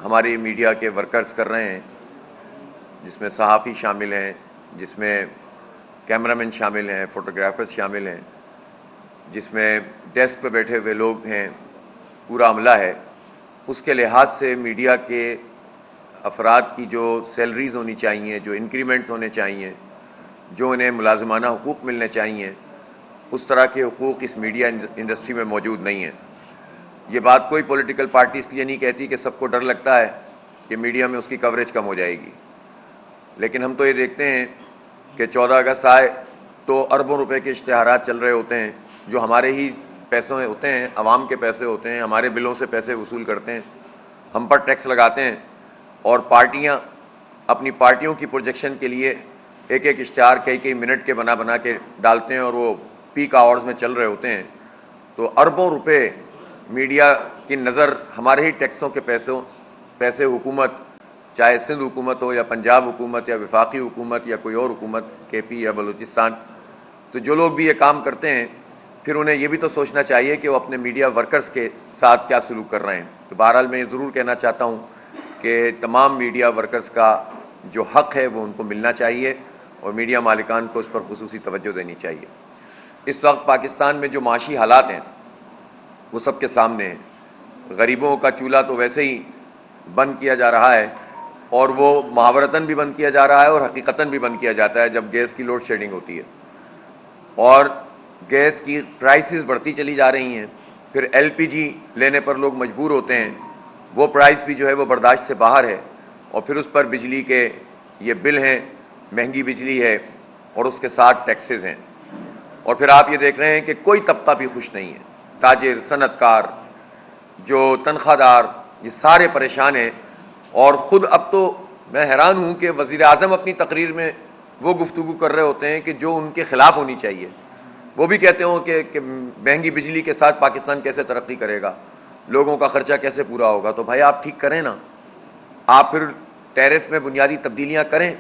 ہماری میڈیا کے ورکرز کر رہے ہیں، جس میں صحافی شامل ہیں، جس میں کیمرامین شامل ہیں، فوٹوگرافرز شامل ہیں، جس میں ڈیسک پہ بیٹھے ہوئے لوگ ہیں، پورا عملہ ہے، اس کے لحاظ سے میڈیا کے افراد کی جو سیلریز ہونی چاہیے، جو انکریمنٹ ہونے چاہیے، جو انہیں ملازمانہ حقوق ملنے چاہیے، اس طرح کے حقوق اس میڈیا انڈسٹری میں موجود نہیں ہیں۔ یہ بات کوئی پولیٹیکل پارٹی اس لیے نہیں کہتی کہ سب کو ڈر لگتا ہے کہ میڈیا میں اس کی کوریج کم ہو جائے گی، لیکن ہم تو یہ دیکھتے ہیں کہ 14 اگست آئے تو اربوں روپے کے اشتہارات چل رہے ہوتے ہیں، جو ہمارے ہی پیسوں ہوتے ہیں، عوام کے پیسے ہوتے ہیں، ہمارے بلوں سے پیسے وصول کرتے ہیں، ہم پر ٹیکس لگاتے ہیں، اور پارٹیاں اپنی پارٹیوں کی پروجیکشن کے لیے ایک ایک اشتہار کئی منٹ کے بنا کے ڈالتے ہیں، اور وہ پیک آورز میں چل رہے ہوتے ہیں۔ تو اربوں روپے میڈیا کی نظر ہمارے ہی ٹیکسوں کے پیسے حکومت، چاہے سندھ حکومت ہو یا پنجاب حکومت یا وفاقی حکومت یا کوئی اور حکومت، کے پی یا بلوچستان، تو جو لوگ بھی یہ کام کرتے ہیں پھر انہیں یہ بھی تو سوچنا چاہیے کہ وہ اپنے میڈیا ورکرز کے ساتھ کیا سلوک کر رہے ہیں۔ تو بہرحال میں یہ ضرور کہنا چاہتا ہوں کہ تمام میڈیا ورکرز کا جو حق ہے وہ ان کو ملنا چاہیے، اور میڈیا مالکان کو اس پر خصوصی توجہ دینی چاہیے۔ اس وقت پاکستان میں جو معاشی حالات ہیں وہ سب کے سامنے ہیں۔ غریبوں کا چولہا تو ویسے ہی بند کیا جا رہا ہے، اور وہ محاورتاً بھی بند کیا جا رہا ہے اور حقیقتاً بھی بند کیا جاتا ہے جب گیس کی لوڈ شیڈنگ ہوتی ہے، اور گیس کی پرائسز بڑھتی چلی جا رہی ہیں۔ پھر ایل پی جی لینے پر لوگ مجبور ہوتے ہیں، وہ پرائس بھی جو ہے وہ برداشت سے باہر ہے، اور پھر اس پر بجلی کے یہ بل ہیں، مہنگی بجلی ہے، اور اس کے ساتھ ٹیکسز ہیں، اور پھر آپ یہ دیکھ رہے ہیں کہ کوئی طبقہ بھی خوش نہیں ہے۔ تاجر، صنعت کار، جو تنخواہ دار، یہ سارے پریشان ہیں۔ اور خود اب تو میں حیران ہوں کہ وزیر اعظم اپنی تقریر میں وہ گفتگو کر رہے ہوتے ہیں کہ جو ان کے خلاف ہونی چاہیے۔ وہ بھی کہتے ہوں کہ مہنگی بجلی کے ساتھ پاکستان کیسے ترقی کرے گا، لوگوں کا خرچہ کیسے پورا ہوگا۔ تو بھائی آپ ٹھیک کریں نا، آپ پھر ٹیرف میں بنیادی تبدیلیاں کریں،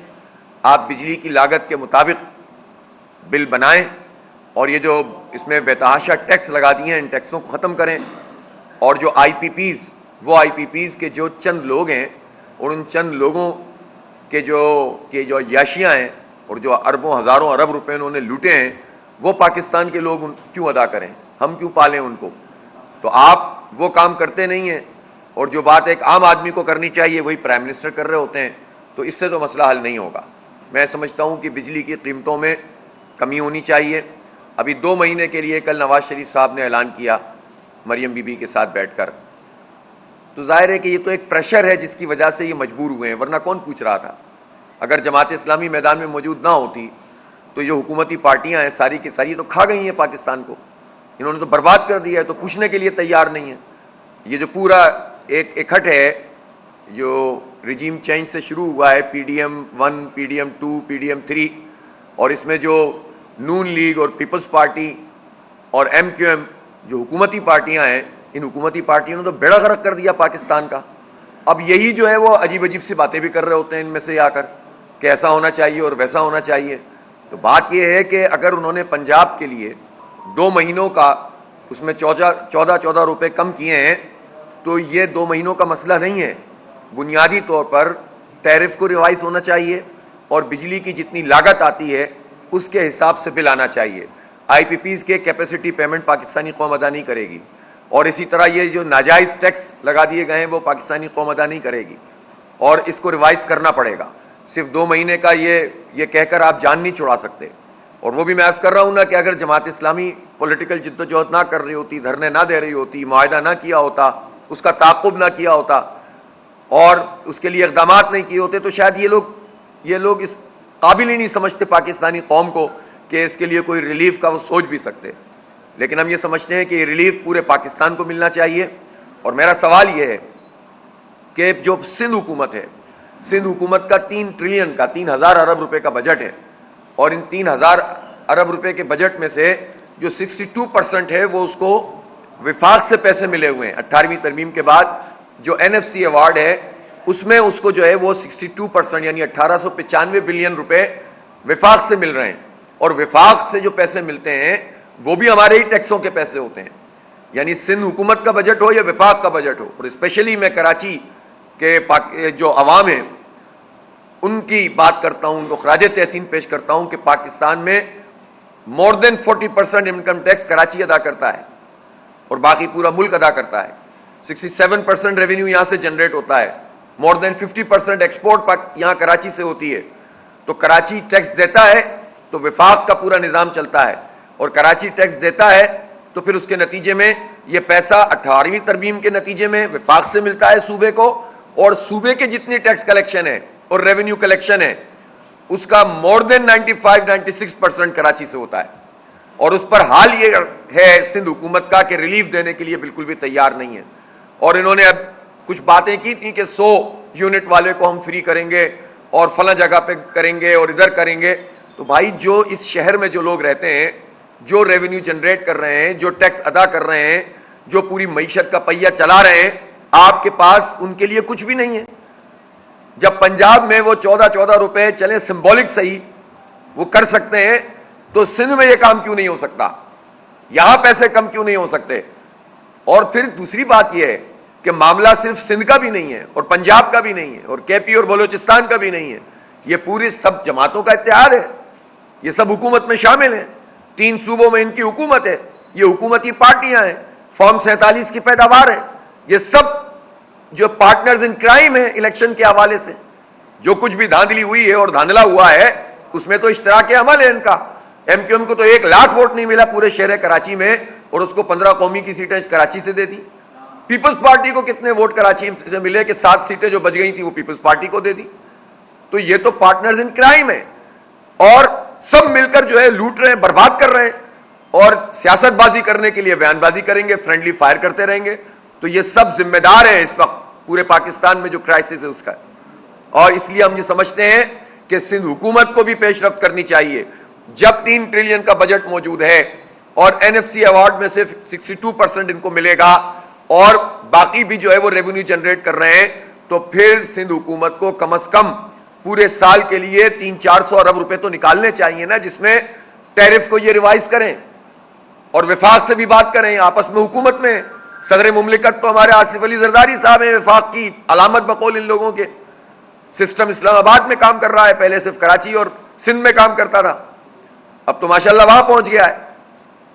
آپ بجلی کی لاگت کے مطابق بل بنائیں، اور یہ جو اس میں بے تحاشا ٹیکس لگا دیے ہیں ان ٹیکسوں کو ختم کریں، اور جو آئی پی پیز، وہ آئی پی پیز کے جو چند لوگ ہیں اور ان چند لوگوں کے جو عیاشیاں ہیں اور جو اربوں ہزاروں ارب روپے انہوں نے لوٹے ہیں، وہ پاکستان کے لوگ کیوں ادا کریں، ہم کیوں پالیں ان کو۔ تو آپ وہ کام کرتے نہیں ہیں، اور جو بات ایک عام آدمی کو کرنی چاہیے وہی پرائم منسٹر کر رہے ہوتے ہیں، تو اس سے تو مسئلہ حل نہیں ہوگا۔ میں سمجھتا ہوں کہ بجلی کی قیمتوں میں کمی ہونی چاہیے۔ ابھی 2 مہینے کے لیے کل نواز شریف صاحب نے اعلان کیا مریم بی بی کے ساتھ بیٹھ کر، تو ظاہر ہے کہ یہ تو ایک پریشر ہے جس کی وجہ سے یہ مجبور ہوئے ہیں، ورنہ کون پوچھ رہا تھا۔ اگر جماعت اسلامی میدان میں موجود نہ ہوتی تو یہ حکومتی پارٹیاں ہیں ساری کی ساری تو کھا گئی ہیں پاکستان کو، انہوں نے تو برباد کر دیا ہے، تو پوچھنے کے لیے تیار نہیں ہے۔ یہ جو پورا ایک اکٹھ ہے جو رجیم چینج سے شروع ہوا ہے، P D M 1، P D M 2، P D M 3، اور اس میں جو نون لیگ اور پیپلز پارٹی اور ایم کیو ایم جو حکومتی پارٹیاں ہیں، ان حکومتی پارٹیوں نے تو بیڑا غرق کر دیا پاکستان کا۔ اب یہی جو ہے وہ عجیب سی باتیں بھی کر رہے ہوتے ہیں ان میں سے آ کر کہ ایسا ہونا چاہیے اور ویسا ہونا چاہیے۔ تو بات یہ ہے کہ اگر انہوں نے پنجاب کے لیے 2 مہینوں کا اس میں 14 روپے کم کیے ہیں، تو یہ 2 مہینوں کا مسئلہ نہیں ہے۔ بنیادی طور پر ٹیرف کو ریوائز ہونا چاہیے، اور بجلی کی جتنی لاگت آتی ہے اس کے حساب سے بل آنا چاہیے۔ آئی پی پیز کے کیپیسٹی پیمنٹ پاکستانی قوم ادا نہیں کرے گی، اور اسی طرح یہ جو ناجائز ٹیکس لگا دیے گئے ہیں وہ پاکستانی قوم ادا نہیں کرے گی، اور اس کو ریوائز کرنا پڑے گا۔ صرف 2 مہینے کا یہ کہہ کر آپ جان نہیں چھڑا سکتے۔ اور وہ بھی میں عرض کر رہا ہوں نا کہ اگر جماعت اسلامی پولیٹیکل جد و جہد نہ کر رہی ہوتی، دھرنے نہ دے رہی ہوتی، معاہدہ نہ کیا ہوتا، اس کا تعاقب نہ کیا ہوتا، اور اس کے لیے اقدامات نہیں کیے ہوتے، تو شاید یہ لوگ اس قابل ہی نہیں سمجھتے پاکستانی قوم کو کہ اس کے لیے کوئی ریلیف کا وہ سوچ بھی سکتے۔ لیکن ہم یہ سمجھتے ہیں کہ یہ ریلیف پورے پاکستان کو ملنا چاہیے۔ اور میرا سوال یہ ہے کہ جو سندھ حکومت ہے، سندھ حکومت کا 3 ٹریلین کا 3000 ارب روپے کا بجٹ ہے، اور ان 3000 ارب روپے کے بجٹ میں سے جو 62% ہے وہ اس کو وفاق سے پیسے ملے ہوئے ہیں۔ 18ویں ترمیم کے بعد جو این ایف سی ایوارڈ ہے اس میں اس کو جو ہے وہ 62% یعنی 1895 بلین روپے وفاق سے مل رہے ہیں، اور وفاق سے جو پیسے ملتے ہیں وہ بھی ہمارے ہی ٹیکسوں کے پیسے ہوتے ہیں۔ یعنی سندھ حکومت کا بجٹ ہو یا وفاق کا بجٹ ہو، اور اسپیشلی میں کراچی کہ جو عوام ہیں ان کی بات کرتا ہوں, ان کو خراج تحسین پیش کرتا ہوں کہ پاکستان میں مور دین 40% انکم ٹیکس کراچی ادا کرتا ہے اور باقی پورا ملک ادا کرتا ہے. 67% ریونیو یہاں سے جنریٹ ہوتا ہے. مور دین 50% ایکسپورٹ یہاں کراچی سے ہوتی ہے. تو کراچی ٹیکس دیتا ہے تو وفاق کا پورا نظام چلتا ہے, اور کراچی ٹیکس دیتا ہے تو پھر اس کے نتیجے میں یہ پیسہ 18ویں ترمیم کے نتیجے میں وفاق سے ملتا ہے صوبے کو, اور صوبے کے جتنی ٹیکس کلیکشن ہے اور ریونیو کلیکشن ہے اس کا مور دین 95-96% کراچی سے ہوتا ہے. اور اس پر حال یہ ہے سندھ حکومت کا کہ ریلیف دینے کے لیے بالکل بھی تیار نہیں ہے. اور انہوں نے اب کچھ باتیں کی تھیں کہ 100 یونٹ والے کو ہم فری کریں گے اور فلاں جگہ پہ کریں گے اور ادھر کریں گے. تو بھائی جو اس شہر میں جو لوگ رہتے ہیں, جو ریونیو جنریٹ کر رہے ہیں, جو ٹیکس ادا کر رہے ہیں, جو پوری معیشت کا پہیہ چلا رہے ہیں, آپ کے پاس ان کے لیے کچھ بھی نہیں ہے. جب پنجاب میں وہ 14 روپے چلیں سمبولک صحیح وہ کر سکتے ہیں, تو سندھ میں یہ کام کیوں نہیں ہو سکتا؟ یہاں پیسے کم کیوں نہیں ہو سکتے؟ اور پھر دوسری بات یہ ہے کہ معاملہ صرف سندھ کا بھی نہیں ہے اور پنجاب کا بھی نہیں ہے اور کے پی اور بلوچستان کا بھی نہیں ہے, یہ پوری سب جماعتوں کا اتحاد ہے. یہ سب حکومت میں شامل ہیں. 3 صوبوں میں ان کی حکومت ہے, یہ حکومتی پارٹیاں ہیں, فارم 47 کی پیداوار ہے. یہ سب جو پارٹنرز ان کرائم ہیں الیکشن کے حوالے سے, جو کچھ بھی دھاندلی ہوئی ہے اور دھاندلا ہوا ہے اس میں تو اشتراک عمل ہے ان کا. ایم کیو ایم کو تو 1 لاکھ ووٹ نہیں ملا پورے شہر کراچی میں اور اس کو 15 قومی کی سیٹیں کراچی سے دے دی. پیپلز پارٹی کو کتنے ووٹ کراچی سے ملے کہ 7 سیٹیں جو بچ گئی تھیں وہ پیپلز پارٹی کو دے دی. تو یہ تو پارٹنرز ان کرائم ہیں اور سب مل کر جو ہے لوٹ رہے ہیں, برباد کر رہے ہیں, اور سیاست بازی کرنے کے لیے بیان بازی کریں گے, فرینڈلی فائر کرتے رہیں گے. تو یہ سب ذمہ دار ہیں اس وقت پورے پاکستان میں جو کرائسس ہے اس کا. اور اس لیے ہم یہ سمجھتے ہیں کہ سندھ حکومت کو بھی پیش رفت کرنی چاہیے. جب 3 ٹریلین کا بجٹ موجود ہے اور این ایف سی ایوارڈ میں سے 62% ان کو ملے گا اور باقی بھی جو ہے وہ ریونیو جنریٹ کر رہے ہیں, تو پھر سندھ حکومت کو کم از کم پورے سال کے لیے 300-400 ارب روپے تو نکالنے چاہیے نا, جس میں ٹیرف کو یہ ریوائز کریں اور وفاق سے بھی بات کریں. آپس میں حکومت میں صدر مملکت تو ہمارے آصف علی زرداری صاحب ہیں, وفاق کی علامت بقول ان لوگوں کے. سسٹم اسلام آباد میں کام کر رہا ہے, پہلے صرف کراچی اور سندھ میں کام کرتا تھا, اب تو ماشاءاللہ وہاں پہنچ گیا ہے.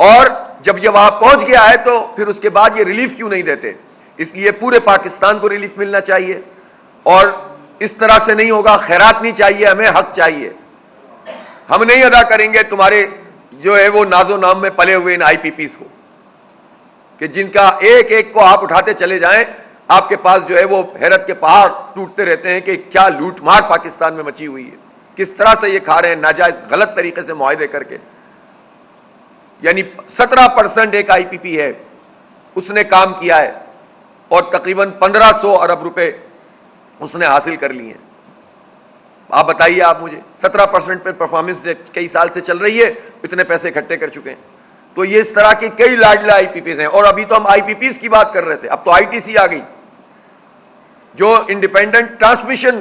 اور جب یہ وہاں پہنچ گیا ہے تو پھر اس کے بعد یہ ریلیف کیوں نہیں دیتے؟ اس لیے پورے پاکستان کو ریلیف ملنا چاہیے. اور اس طرح سے نہیں ہوگا, خیرات نہیں چاہیے, ہمیں حق چاہیے. ہم نہیں ادا کریں گے تمہارے جو ہے وہ ناز و نام میں پلے ہوئے ان آئی پی پیز کو, کہ جن کا ایک ایک کو آپ اٹھاتے چلے جائیں, آپ کے پاس جو ہے وہ حیرت کے پہاڑ ٹوٹتے رہتے ہیں کہ کیا لوٹ مار پاکستان میں مچی ہوئی ہے, کس طرح سے یہ کھا رہے ہیں ناجائز غلط طریقے سے معاہدے کر کے. یعنی 17% ایک آئی پی پی ہے, اس نے کام کیا ہے اور تقریباً 1500 ارب روپے اس نے حاصل کر لیے ہیں. آپ بتائیے, آپ مجھے 17% پہ پرفارمنس کئی سال سے چل رہی ہے, اتنے پیسے اکٹھے کر چکے ہیں. تو یہ اس طرح کے کئی لاڈلا آئی پی پیز ہیں. اور ابھی تو ہم آئی پی پیز کی بات کر رہے تھے, اب تو آئی ٹی سی آ گئی, جو انڈیپینڈنٹ ٹرانسمیشن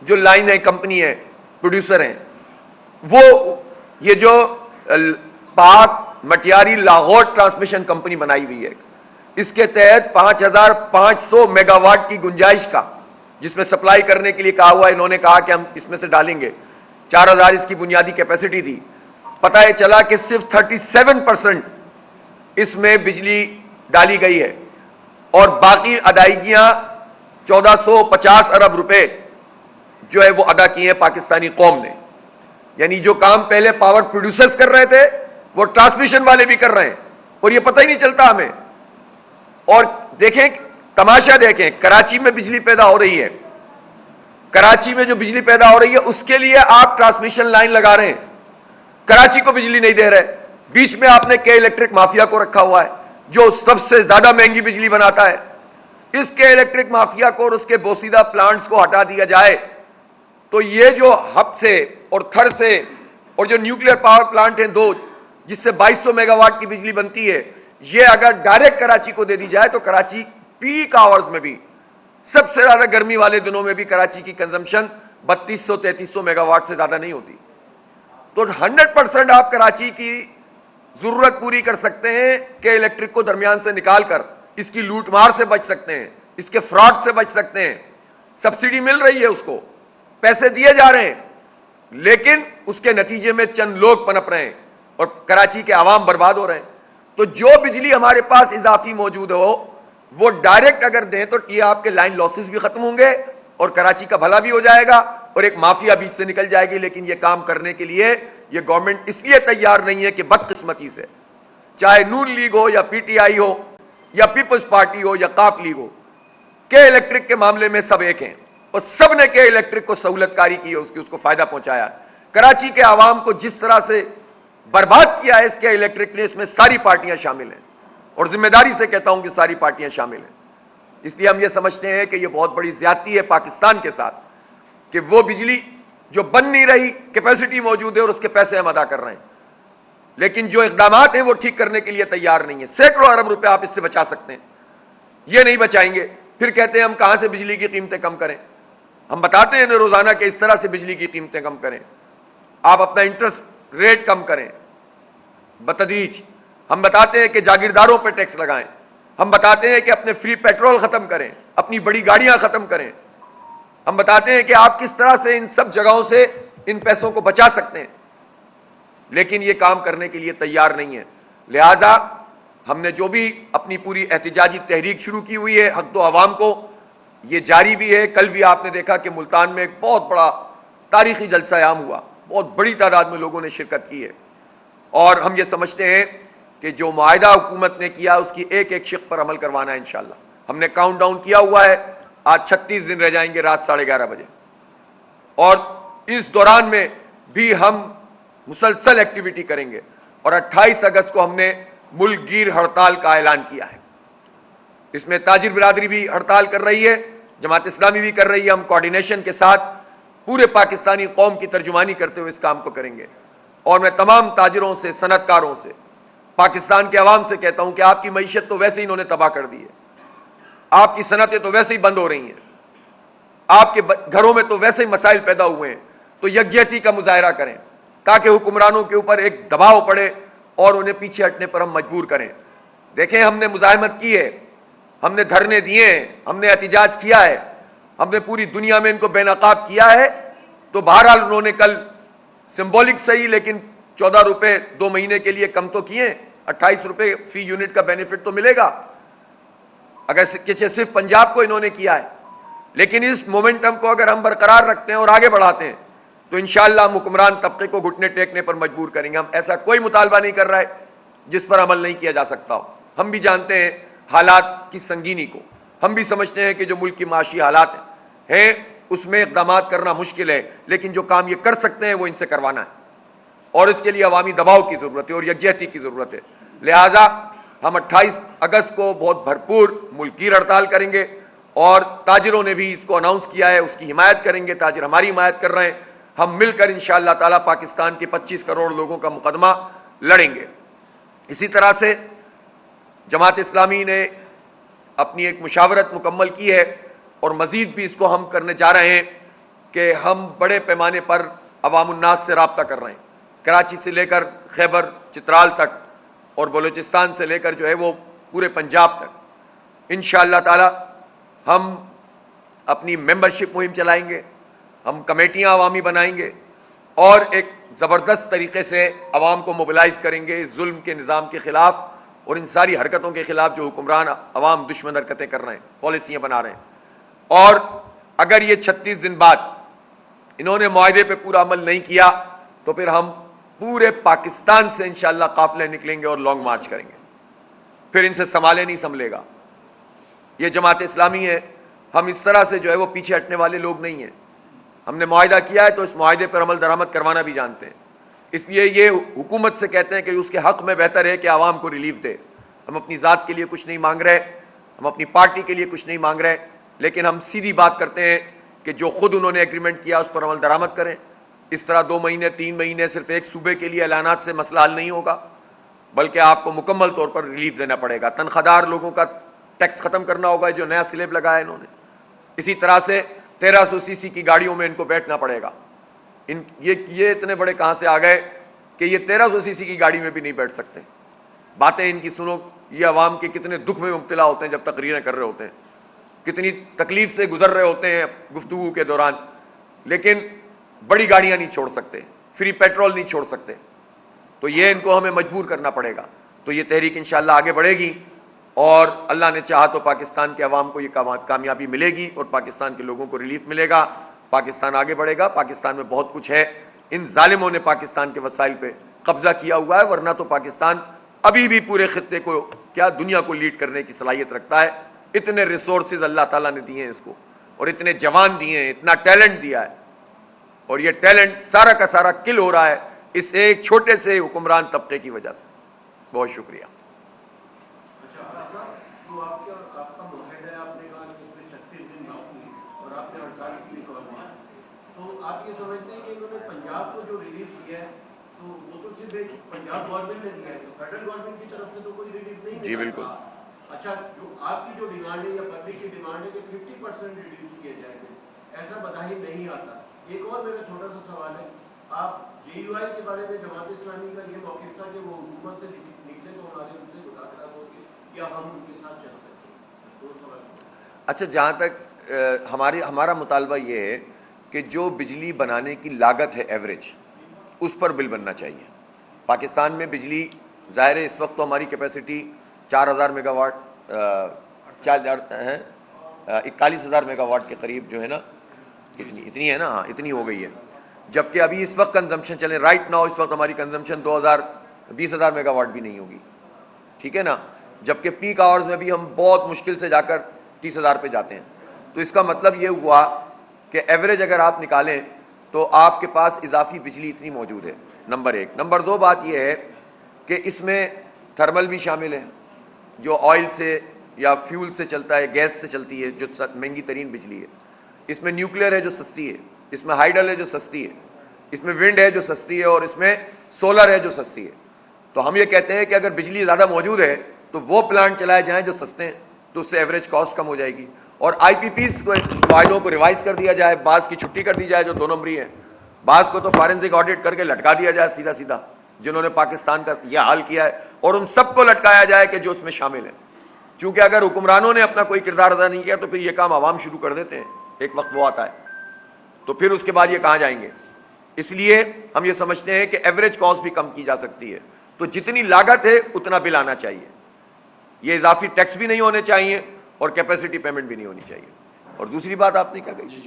جو لائن ہے, کمپنی ہے, پروڈیوسر ہیں, وہ یہ جو پاک مٹیاری لاہور ٹرانسمیشن کمپنی بنائی ہوئی ہے, اس کے تحت 5500 میگا واٹ کی گنجائش کا, جس میں سپلائی کرنے کے لیے کہا ہوا ہے, انہوں نے کہا کہ ہم اس میں سے ڈالیں گے. 4000 اس کی بنیادی کیپیسٹی تھی. پتہ یہ چلا کہ صرف 37% اس میں بجلی ڈالی گئی ہے اور باقی ادائیگیاں 1450 ارب روپے جو ہے وہ ادا کیے ہیں پاکستانی قوم نے. یعنی جو کام پہلے پاور پروڈیوسرز کر رہے تھے وہ ٹرانسمیشن والے بھی کر رہے ہیں, اور یہ پتہ ہی نہیں چلتا ہمیں. اور دیکھیں, تماشا دیکھیں, کراچی میں بجلی پیدا ہو رہی ہے, کراچی میں جو بجلی پیدا ہو رہی ہے اس کے لیے آپ ٹرانسمیشن لائن لگا رہے ہیں, کراچی کو بجلی نہیں دے رہے. بیچ میں آپ نے کے الیکٹرک مافیا کو رکھا ہوا ہے جو سب سے زیادہ مہنگی بجلی بناتا ہے. اس کے الیکٹرک مافیا کو اور اس کے بوسیدہ پلانٹس کو ہٹا دیا جائے تو یہ جو ہب سے اور تھر سے اور جو نیوکلیر پاور پلانٹ ہیں 2 جس سے 2200 میگا واٹ کی بجلی بنتی ہے, یہ اگر ڈائریکٹ کراچی کو دے دی جائے تو کراچی پیک آورز میں بھی, سب سے زیادہ گرمی والے دنوں میں بھی کراچی کی کنزمپشن 3200-3300 میگا واٹ سے زیادہ نہیں ہوتی. تو 100% آپ کراچی کی ضرورت پوری کر سکتے ہیں کہ الیکٹرک کو درمیان سے نکال کر اس کی لوٹ مار سے بچ سکتے ہیں, اس کے فراڈ سے بچ سکتے ہیں. سبسڈی مل رہی ہے، اس کو پیسے دیے جا رہے ہیں، لیکن اس کے نتیجے میں چند لوگ پنپ رہے ہیں اور کراچی کے عوام برباد ہو رہے ہیں۔ تو جو بجلی ہمارے پاس اضافی موجود ہو وہ ڈائریکٹ اگر دیں تو یہ آپ کے لائن لاسز بھی ختم ہوں گے اور کراچی کا بھلا بھی ہو جائے گا اور ایک مافیا بیچ سے نکل جائے گی۔ لیکن یہ کام کرنے کے لیے یہ گورنمنٹ اس لیے تیار نہیں ہے کہ بدقسمتی سے، چاہے نون لیگ ہو یا پی ٹی آئی ہو یا پیپلز پارٹی ہو یا قاف لیگ ہو، کے الیکٹرک کے معاملے میں سب ایک ہیں اور سب نے کے الیکٹرک کو سہولت کاری کی ہے، اس کو فائدہ پہنچایا۔ کراچی کے عوام کو جس طرح سے برباد کیا ہے اس کے الیکٹرک نے، اس میں ساری پارٹیاں شامل ہیں اور ذمہ داری سے کہتا ہوں کہ ساری پارٹیاں شامل ہیں۔ اس لیے ہم یہ سمجھتے ہیں کہ یہ بہت بڑی زیادتی ہے پاکستان کے ساتھ کہ وہ بجلی جو بن نہیں رہی، کیپیسٹی موجود ہے اور اس کے پیسے ہم ادا کر رہے ہیں، لیکن جو اقدامات ہیں وہ ٹھیک کرنے کے لیے تیار نہیں ہیں۔ سینکڑوں ارب روپے آپ اس سے بچا سکتے ہیں، یہ نہیں بچائیں گے، پھر کہتے ہیں ہم کہاں سے بجلی کی قیمتیں کم کریں۔ ہم بتاتے ہیں روزانہ کہ اس طرح سے بجلی کی قیمتیں کم کریں، آپ اپنا انٹرسٹ ریٹ کم کریں بتدریج۔ ہم بتاتے ہیں کہ جاگیرداروں پہ ٹیکس لگائیں، ہم بتاتے ہیں کہ اپنے فری پیٹرول ختم کریں، اپنی بڑی گاڑیاں ختم کریں، ہم بتاتے ہیں کہ آپ کس طرح سے ان سب جگہوں سے ان پیسوں کو بچا سکتے ہیں، لیکن یہ کام کرنے کے لیے تیار نہیں ہے۔ لہذا ہم نے جو بھی اپنی پوری احتجاجی تحریک شروع کی ہوئی ہے حق دو عوام کو، یہ جاری بھی ہے۔ کل بھی آپ نے دیکھا کہ ملتان میں ایک بہت بڑا تاریخی جلسہ عام ہوا، بہت بڑی تعداد میں لوگوں نے شرکت کی ہے، اور ہم یہ سمجھتے ہیں کہ جو معاہدہ حکومت نے کیا اس کی ایک ایک شق پر عمل کروانا ہے انشاءاللہ۔ ہم نے کاؤنٹ ڈاؤن کیا ہوا ہے، آج 36 دن رہ جائیں گے رات 11:30 بجے، اور اس دوران میں بھی ہم مسلسل ایکٹیویٹی کریں گے، اور 28 اگست کو ہم نے ملک گیر ہڑتال کا اعلان کیا ہے۔ اس میں تاجر برادری بھی ہڑتال کر رہی ہے، جماعت اسلامی بھی کر رہی ہے، ہم کوارڈینیشن کے ساتھ پورے پاکستانی قوم کی ترجمانی کرتے ہوئے اس کام کو کریں گے۔ اور میں تمام تاجروں سے، صنعت کاروں سے، پاکستان کے عوام سے کہتا ہوں کہ آپ کی معیشت تو ویسے ہی انہوں نے تباہ کر دی ہے، آپ کی صنعتیں تو ویسے ہی بند ہو رہی ہیں، آپ کے گھروں میں تو ویسے ہی مسائل پیدا ہوئے ہیں، تو یکجہتی کا مظاہرہ کریں تاکہ حکمرانوں کے اوپر ایک دباؤ پڑے اور انہیں پیچھے ہٹنے پر ہم مجبور کریں۔ دیکھیں ہم نے مزاحمت کی ہے، ہم نے دھرنے دیے ہیں، ہم نے احتجاج کیا ہے، ہم نے پوری دنیا میں ان کو بے نقاب کیا ہے، تو بہرحال انہوں نے کل سمبولک صحیح لیکن 14 روپے 2 مہینے کے لیے کم تو کیے، 28 روپے فی یونٹ کا بینیفٹ تو ملے گا، اگر صرف پنجاب کو انہوں نے کیا ہے۔ لیکن اس مومنٹم کو اگر ہم برقرار رکھتے ہیں اور آگے بڑھاتے ہیں تو انشاءاللہ ہم حکمران طبقے کو گھٹنے ٹیکنے پر مجبور کریں گے۔ ہم ایسا کوئی مطالبہ نہیں کر رہا ہے جس پر عمل نہیں کیا جا سکتا ہو۔ ہم بھی جانتے ہیں حالات کی سنگینی کو، ہم بھی سمجھتے ہیں کہ جو ملک کی معاشی حالات ہیں اس میں اقدامات کرنا مشکل ہے، لیکن جو کام یہ کر سکتے ہیں وہ ان سے کروانا ہے، اور اس کے لیے عوامی دباؤ کی ضرورت ہے اور یکجہتی کی ضرورت ہے۔ لہٰذا ہم 28 اگست کو بہت بھرپور ملک گیر ہڑتال کریں گے، اور تاجروں نے بھی اس کو اناؤنس کیا ہے، اس کی حمایت کریں گے، تاجر ہماری حمایت کر رہے ہیں۔ ہم مل کر انشاءاللہ تعالیٰ پاکستان کے 25 کروڑ لوگوں کا مقدمہ لڑیں گے۔ اسی طرح سے جماعت اسلامی نے اپنی ایک مشاورت مکمل کی ہے اور مزید بھی اس کو ہم کرنے جا رہے ہیں کہ ہم بڑے پیمانے پر عوام الناس سے رابطہ کر رہے ہیں، کراچی سے لے کر خیبر چترال تک اور بلوچستان سے لے کر جو ہے وہ پورے پنجاب تک۔ انشاءاللہ تعالی ہم اپنی ممبرشپ مہم چلائیں گے، ہم کمیٹیاں عوامی بنائیں گے اور ایک زبردست طریقے سے عوام کو موبلائز کریں گے اس ظلم کے نظام کے خلاف اور ان ساری حرکتوں کے خلاف جو حکمران عوام دشمن حرکتیں کر رہے ہیں، پالیسیاں بنا رہے ہیں۔ اور اگر یہ 36 دن بعد انہوں نے معاہدے پہ پورا عمل نہیں کیا تو پھر ہم پورے پاکستان سے انشاءاللہ قافلے نکلیں گے اور لانگ مارچ کریں گے، پھر ان سے سنبھالے نہیں سنبھلے گا۔ یہ جماعت اسلامی ہے، ہم اس طرح سے جو ہے وہ پیچھے ہٹنے والے لوگ نہیں ہیں۔ ہم نے معاہدہ کیا ہے تو اس معاہدے پر عمل درآمد کروانا بھی جانتے ہیں، اس لیے یہ حکومت سے کہتے ہیں کہ اس کے حق میں بہتر ہے کہ عوام کو ریلیف دے۔ ہم اپنی ذات کے لیے کچھ نہیں مانگ رہے، ہم اپنی پارٹی کے لیے کچھ نہیں مانگ رہے، لیکن ہم سیدھی بات کرتے ہیں کہ جو خود انہوں نے ایگریمنٹ کیا اس پر عمل درآمد کریں۔ اس طرح 2 مہینے 3 مہینے صرف ایک صوبے کے لیے اعلانات سے مسئلہ حل نہیں ہوگا، بلکہ آپ کو مکمل طور پر ریلیف دینا پڑے گا۔ تنخواہ دار لوگوں کا ٹیکس ختم کرنا ہوگا جو نیا سلیب لگایا انہوں نے۔ اسی طرح سے 1300 سی سی کی گاڑیوں میں ان کو بیٹھنا پڑے گا۔ یہ اتنے بڑے کہاں سے آ گئے کہ یہ 1300 سی سی کی گاڑی میں بھی نہیں بیٹھ سکتے۔ باتیں ان کی سنو، یہ عوام کے کتنے دکھ میں مبتلا ہوتے ہیں جب تقریریں کر رہے ہوتے ہیں۔ کتنی تکلیف سے گزر رہے ہوتے ہیں گفتگو کے دوران، لیکن بڑی گاڑیاں نہیں چھوڑ سکتے، فری پیٹرول نہیں چھوڑ سکتے. تو یہ ان کو ہمیں مجبور کرنا پڑے گا. تو یہ تحریک انشاءاللہ آگے بڑھے گی، اور اللہ نے چاہا تو پاکستان کے عوام کو یہ کامیابی ملے گی، اور پاکستان کے لوگوں کو ریلیف ملے گا. پاکستان آگے بڑھے گا. پاکستان میں بہت کچھ ہے. ان ظالموں نے پاکستان کے وسائل پہ قبضہ کیا ہوا ہے، ورنہ تو پاکستان ابھی بھی پورے خطے کو، کیا دنیا کو لیڈ کرنے کی صلاحیت رکھتا ہے. اتنے ریسورسز اللہ تعالیٰ نے دیے ہیں اس کو، اور اتنے جوان دیے ہیں، اتنا ٹیلنٹ دیا ہے، اور یہ ٹیلنٹ سارا کا سارا کل ہو رہا ہے اس ایک چھوٹے سے حکمران طبقے کی وجہ سے. بہت شکریہ. آپ یہ سمجھتے ہیں کہ انہوں نے پنجاب کو جو ریلیف کیا ہے تو وہ تو صرف پنجاب گورنمنٹ نے دیا ہے، تو فیڈرل گورنمنٹ کی طرف سے تو کوئی ریلیف نہیں ہے؟ جی بالکل. اچھا، جو آپ کی جو ڈیمانڈ ہے یا پبلک کی ڈیمانڈ ہے کہ 50% ریڈیوس کیا جائے گا، ایسا بظاہر نہیں آتا. ایک اور میرا چھوٹا سا سوال ہے، آپ جے یو آئی کے بارے میں جماعت اسلامی کا یہ موقف تھا کہ وہ حکومت سے نکلے تو ہمارے ان سے مذاکرات ہوگی یا ہم ان کے ساتھ چل سکتے ہیں. دو سوال. اچھا، جہاں تک ہمارا مطالبہ یہ ہے کہ جو بجلی بنانے کی لاگت ہے ایوریج، اس پر بل بننا چاہیے. پاکستان میں بجلی ظاہر ہے اس وقت تو ہماری capacity 4000 mega what 41,000 mega what کے قریب جو ہے نا، اتنی ہے نا، ہاں اتنی ہو گئی ہے. جبکہ ابھی اس وقت کنزمپشن چلے رائٹ ناؤ، اس وقت ہماری کنزمپشن 20,000 میگا واٹ بھی نہیں ہوگی. ٹھیک ہے نا. جبکہ پیک آورز میں بھی ہم بہت مشکل سے جا کر 30,000 پہ جاتے ہیں. تو اس کا مطلب یہ ہوا کہ ایوریج اگر آپ نکالیں تو آپ کے پاس اضافی بجلی اتنی موجود ہے. نمبر ایک. نمبر دو بات یہ ہے کہ اس میں تھرمل بھی شامل ہے، جو آئل سے یا فیول سے چلتا ہے، گیس سے چلتی ہے، جو مہنگی ترین بجلی ہے. اس میں نیوکلیر ہے جو سستی ہے، اس میں ہائیڈل ہے جو سستی ہے، اس میں ونڈ ہے جو سستی ہے، اور اس میں سولر ہے جو سستی ہے. تو ہم یہ کہتے ہیں کہ اگر بجلی زیادہ موجود ہے تو وہ پلانٹ چلائے جائیں جو سستے ہیں، تو اس سے ایوریج کاسٹ کم ہو جائے گی. اور آئی پی پیز کو معاہدوں کو ریوائز کر دیا جائے، بعض کی چھٹی کر دی جائے جو 2 نمبری ہیں، بعض کو تو فارنسک آڈٹ کر کے لٹکا دیا جائے سیدھا سیدھا، جنہوں نے پاکستان کا یہ حال کیا ہے، اور ان سب کو لٹکایا جائے کہ جو اس میں شامل ہیں. چونکہ اگر حکمرانوں نے اپنا کوئی کردار ادا نہیں کیا تو پھر یہ کام عوام شروع کر دیتے ہیں. ایک وقت وہ آتا ہے تو پھر اس کے بعد یہ کہاں جائیں گے. اس لیے ہم یہ سمجھتے ہیں کہ ایوریج کاسٹ بھی کم کی جا سکتی ہے. تو جتنی لاگت ہے اتنا بل آنا چاہیے. یہ اضافی ٹیکس بھی نہیں ہونے چاہیے اور کیپیسٹی پیمنٹ بھی نہیں ہونی چاہیے. اور دوسری بات آپ نے کیا کہی،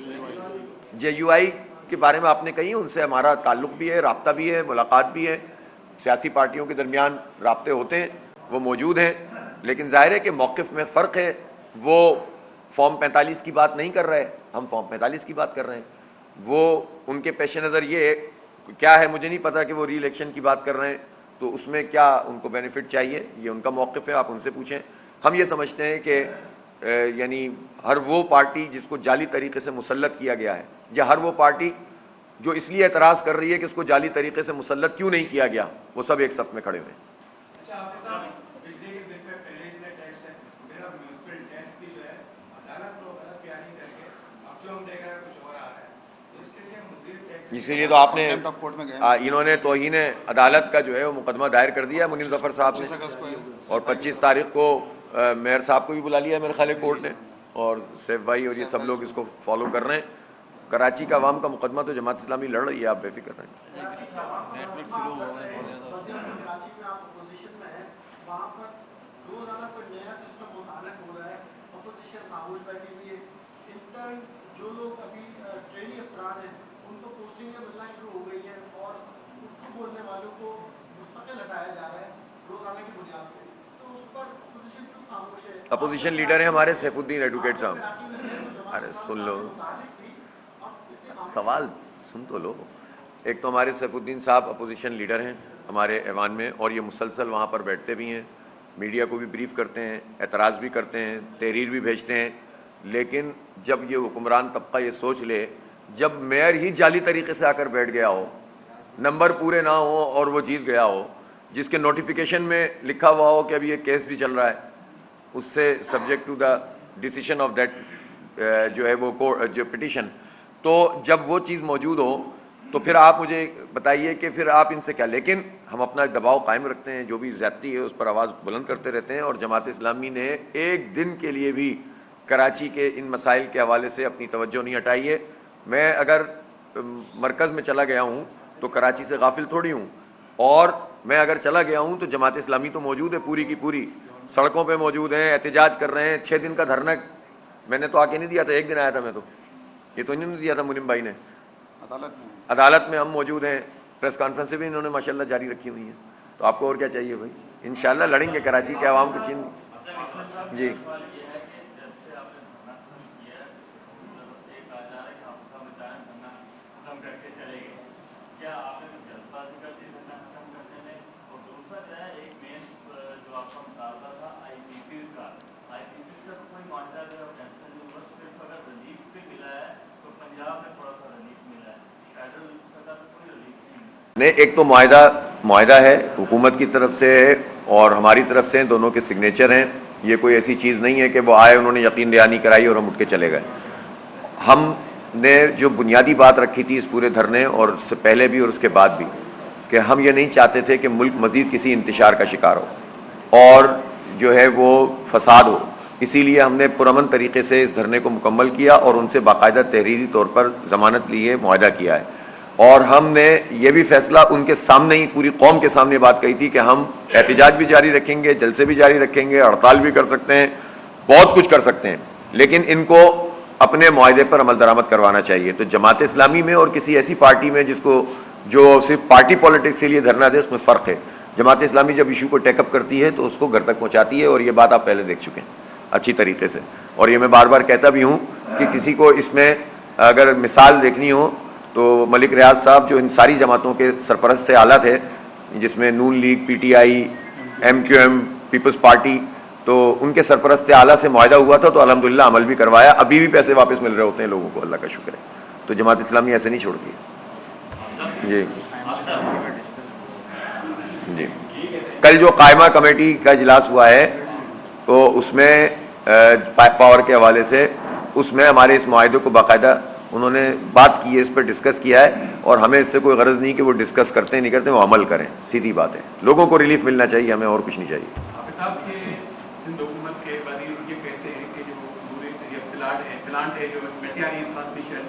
جے یو آئی کے بارے میں آپ نے کہی، ان سے ہمارا تعلق بھی ہے، رابطہ بھی ہے، ملاقات بھی ہے. سیاسی پارٹیوں کے درمیان رابطے ہوتے ہیں، وہ موجود ہیں. لیکن ظاہر ہے کہ موقف میں فرق ہے. وہ فارم 45 کی بات نہیں کر رہے، ہم فارم 45 کی بات کر رہے ہیں. وہ ان کے پیش نظر یہ کیا ہے مجھے نہیں پتا کہ وہ ری الیکشن کی بات کر رہے ہیں، تو اس میں کیا ان کو بینیفٹ چاہیے، یہ ان کا موقف ہے، آپ ان سے پوچھیں. ہم یہ سمجھتے ہیں کہ یعنی ہر وہ پارٹی جس کو جعلی طریقے سے مسلط کیا گیا ہے، یا ہر وہ پارٹی جو اس لیے اعتراض کر رہی ہے کہ اس کو جعلی طریقے سے مسلط کیوں نہیں کیا گیا، وہ سب ایک صف میں کھڑے ہوئے ہیں. اس لیے تو آپ نے انہوں نے توہین عدالت کا جو ہے وہ مقدمہ دائر کر دیا منیر ظفر صاحب نے، اور 25 تاریخ کو میئر صاحب کو بھی بلا لیا میرے خیال ہے کورٹ نے، اور سیف بھائی اور یہ سب لوگ اس کو فالو کر رہے ہیں. کراچی کا عوام کا مقدمہ تو جماعت اسلامی لڑ رہی ہے، آپ بے فکر رہیں. جو لوگ ابھی ٹریننگ افراد ہیں ان کو پوسٹنگیں ملنا شروع ہو گئی ہیں، اور اردو بولنے والوں کو مستقل ہٹایا جا رہا ہے روزانہ کی بنیاد پہ. تو اس پر اپوزیشن کیوں خاموش ہے؟ اپوزیشن لیڈر ہیں ہمارے سیف الدین ایڈوکیٹ صاحب. ارے سن لو، سوال سن تو لو. ایک تو ہمارے سیف الدین صاحب اپوزیشن لیڈر ہیں ہمارے ایوان میں، اور یہ مسلسل وہاں پر بیٹھتے بھی ہیں، میڈیا کو بھی بریف کرتے ہیں، اعتراض بھی کرتے ہیں، تحریر بھی بھیجتے ہیں. لیکن جب یہ حکمران طبقہ یہ سوچ لے، جب میئر ہی جعلی طریقے سے آ کر بیٹھ گیا ہو، نمبر پورے نہ ہو اور وہ جیت گیا ہو، جس کے نوٹیفیکیشن میں لکھا ہوا ہو کہ ابھی یہ کیس بھی چل رہا ہے، اس سے subject to the decision of that جو ہے وہ جو پٹیشن، تو جب وہ چیز موجود ہو تو پھر آپ مجھے بتائیے کہ پھر آپ ان سے کیا. لیکن ہم اپنا ایک دباؤ قائم رکھتے ہیں، جو بھی زیادتی ہے اس پر آواز بلند کرتے رہتے ہیں. اور جماعت اسلامی نے ایک دن کے لیے بھی کراچی کے ان مسائل کے حوالے سے اپنی توجہ نہیں ہٹائی ہے. میں اگر مرکز میں چلا گیا ہوں تو کراچی سے غافل تھوڑی ہوں, اور میں اگر چلا گیا ہوں تو جماعت اسلامی تو موجود ہے, پوری کی پوری سڑکوں پہ موجود ہیں, احتجاج کر رہے ہیں. 6 دن کا دھرنا میں نے تو آ کے نہیں دیا تھا, 1 دن آیا تھا میں تو, یہ تو نہیں دیا تھا منیم بھائی نے. عدالت میں ہم موجود ہیں, پریس کانفرنس بھی انہوں نے ماشاءاللہ جاری رکھی ہوئی ہیں. تو آپ کو اور کیا چاہیے بھائی؟ انشاءاللہ لڑیں گے کراچی کے عوام کو چھین. جی نہیں, ایک تو معاہدہ ہے حکومت کی طرف سے اور ہماری طرف سے, دونوں کے سگنیچر ہیں. یہ کوئی ایسی چیز نہیں ہے کہ وہ آئے انہوں نے یقین دہانی کرائی اور ہم اٹھ کے چلے گئے. ہم نے جو بنیادی بات رکھی تھی اس پورے دھرنے اور اس سے پہلے بھی اور اس کے بعد بھی, کہ ہم یہ نہیں چاہتے تھے کہ ملک مزید کسی انتشار کا شکار ہو اور جو ہے وہ فساد ہو. اسی لیے ہم نے پرامن طریقے سے اس دھرنے کو مکمل کیا اور ان سے باقاعدہ تحریری طور پر ضمانت لی ہے, معاہدہ کیا ہے. اور ہم نے یہ بھی فیصلہ ان کے سامنے ہی پوری قوم کے سامنے بات کہی تھی کہ ہم احتجاج بھی جاری رکھیں گے, جلسے بھی جاری رکھیں گے, ہڑتال بھی کر سکتے ہیں, بہت کچھ کر سکتے ہیں, لیکن ان کو اپنے معاہدے پر عمل درآمد کروانا چاہیے. تو جماعت اسلامی میں اور کسی ایسی پارٹی میں جو صرف پارٹی پالیٹکس کے لیے دھرنا دے, اس میں فرق ہے. جماعت اسلامی جب ایشو کو ٹیک اپ کرتی ہے تو اس کو گھر تک پہنچاتی ہے, اور یہ بات آپ پہلے دیکھ چکے ہیں اچھی طریقے سے. اور یہ میں بار بار کہتا بھی ہوں کہ کسی کو اس میں اگر مثال دیکھنی ہو تو ملک ریاض صاحب جو ان ساری جماعتوں کے سرپرست سے اعلیٰ تھے, جس میں Noon League, P T I, M Q M, Peoples Party, تو ان کے سرپرست اعلیٰ سے معاہدہ ہوا تھا تو الحمدللہ عمل بھی کروایا. ابھی بھی پیسے واپس مل رہے ہوتے ہیں لوگوں کو, اللہ کا شکر ہے. تو جماعت اسلامی ایسے نہیں چھوڑتی ہے. جی کل جو قائمہ کمیٹی کا اجلاس ہوا ہے تو اس میں پاور کے حوالے سے اس میں ہمارے اس معاہدے کو باقاعدہ انہوں نے بات کی ہے, اس پہ ڈسکس کیا ہے, اور ہمیں اس سے کوئی غرض نہیں کہ وہ ڈسکس کرتے نہیں کرتے, وہ عمل کریں. سیدھی بات ہے, لوگوں کو ریلیف ملنا چاہیے, ہمیں اور کچھ نہیں چاہیے. سندھ حکومت کے وزیر یہ کہتے ہیں کہ جو پلانٹ ہے جو میٹیاری ٹرانسمیشن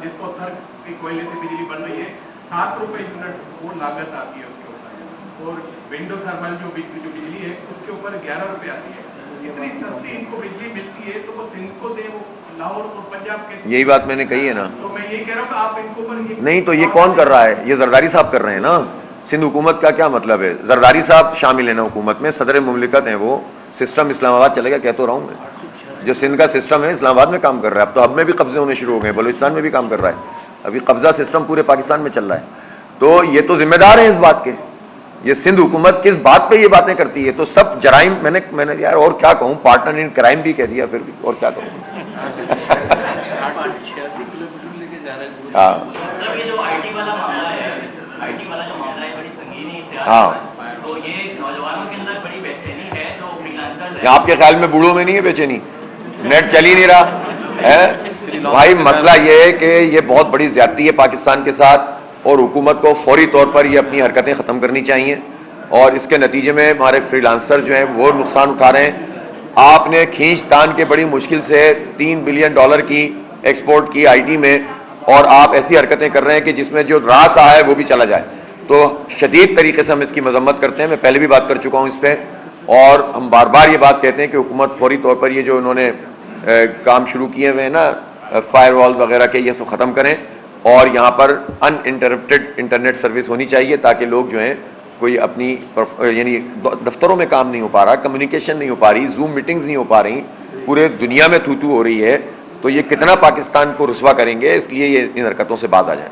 جس کو تھر کے کوئلے سے بجلی بن رہی ہے, 7 روپے یونٹ وہ لاگت آتی ہے اس کے اوپر, اور ونڈو تھرمل جو بجلی ہے اس کے اوپر 11 روپے آتی ہے. اتنی سستی ان کو بجلی ملتی ہے تو وہ سندھ کو دے, وہ لاہور اور پنجاب کے. یہی بات میں نے کہی ہے نا. تو میں یہ کہہ رہا ہوں کہ آپ ان کو نہیں, تو یہ کون کر رہا ہے؟ یہ زرداری صاحب کر رہے ہیں نا. سندھ حکومت کا کیا مطلب ہے؟ زرداری صاحب شامل ہیں نا حکومت میں, صدر مملکت ہیں وہ. سسٹم اسلام آباد چلے گا, کہہ تو رہا ہوں میں. جو سندھ کا سسٹم ہے اسلام آباد میں کام کر رہا ہے. اب تو اب میں بھی قبضے ہونے شروع ہو گئے, بلوچستان میں بھی کام کر رہا ہے. ابھی قبضہ سسٹم پورے پاکستان میں چل رہا ہے. تو یہ تو ذمہ دار ہیں اس بات کے. یہ سندھ حکومت کس بات پہ یہ باتیں کرتی ہے؟ تو سب جرائم میں نے یار اور کیا کہوں, پارٹنر ان کرائم بھی کہہ دیا, پھر بھی اور کیا کہوں. ہاں, آپ کے خیال میں بوڑھوں میں نہیں ہے بے چینی؟ نیٹ چل ہی نہیں رہا ہے بھائی. مسئلہ یہ ہے کہ یہ بہت بڑی زیادتی ہے پاکستان کے ساتھ, اور حکومت کو فوری طور پر یہ اپنی حرکتیں ختم کرنی چاہیے, اور اس کے نتیجے میں ہمارے فری لانسر جو ہیں وہ نقصان اٹھا رہے ہیں. آپ نے کھینچ تان کے بڑی مشکل سے $3 بلین کی ایکسپورٹ کی آئی ٹی میں, اور آپ ایسی حرکتیں کر رہے ہیں کہ جس میں جو راس آیا ہے وہ بھی چلا جائے. تو شدید طریقے سے ہم اس کی مذمت کرتے ہیں. میں پہلے بھی بات کر چکا ہوں اس پہ, اور ہم بار بار یہ بات کہتے ہیں کہ حکومت فوری طور پر یہ جو انہوں نے کام شروع کیے ہوئے ہیں نا, فائر والز وغیرہ کے, یہ سب ختم کریں, اور یہاں پر ان انٹرپٹڈ انٹرنیٹ سروس ہونی چاہیے تاکہ لوگ جو ہیں کوئی اپنی یعنی دفتروں میں کام نہیں ہو پا رہا, کمیونیکیشن نہیں ہو پا رہی, زوم میٹنگز نہیں ہو پا رہی, پورے دنیا میں تھو ہو رہی ہے. تو یہ کتنا پاکستان کو رسوا کریں گے, اس لیے یہ ان حرکتوں سے باز آ جائیں.